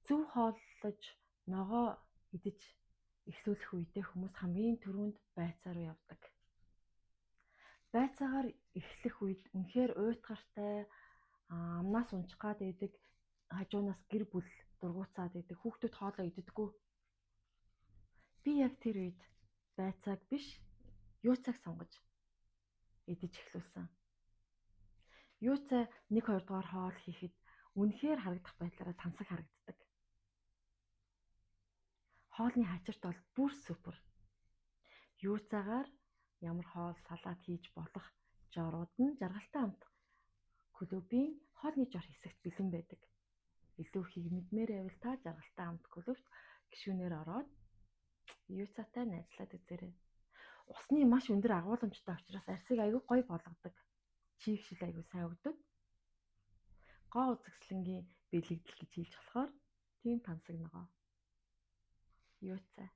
Зөв хооллож ногоо идэж эхлүүлэх үедээ хүмүүс хамгийн түрүүнд байцаа руу явдаг. Байцаагаар эхлэх үед үнэхээр уйтгартай амнаас унчих гад байдаг, хажуунаас гэр бүл дургуутсаад байдаг, хүүхдүүд хоолоо иддэггүй. Би яг тэр үед байцааг биш, юуцааг сонгож идэж эхлүүлсэн. Юуцаа 1-2 дугаар хоол хийхэд үнэхээр харагдах байдлаараа тансаг харагддаг. Хоолны хачирт бол бүр супер. Юуцаагаар ямар хоол салаад хийж болох жорууд нь жаргалтай амт клубын хоолны жор хэсэгт бэлэн байдаг. Илүү ихийг мэдмээр байвал та жаргалтай амт клубт гишүүнээр ороод юуцаатай найзлаад үзээрэй. Усны маш өндөр агуулмжтай учраас арьсыг аягүй гоё болгодог. Чийгшил аягүй сайн өгдөг. Гоо үзэсгэлэнгийн бэлэгдэл гэж хэлж болохоор тийм тансаг ногоо. Юуцаа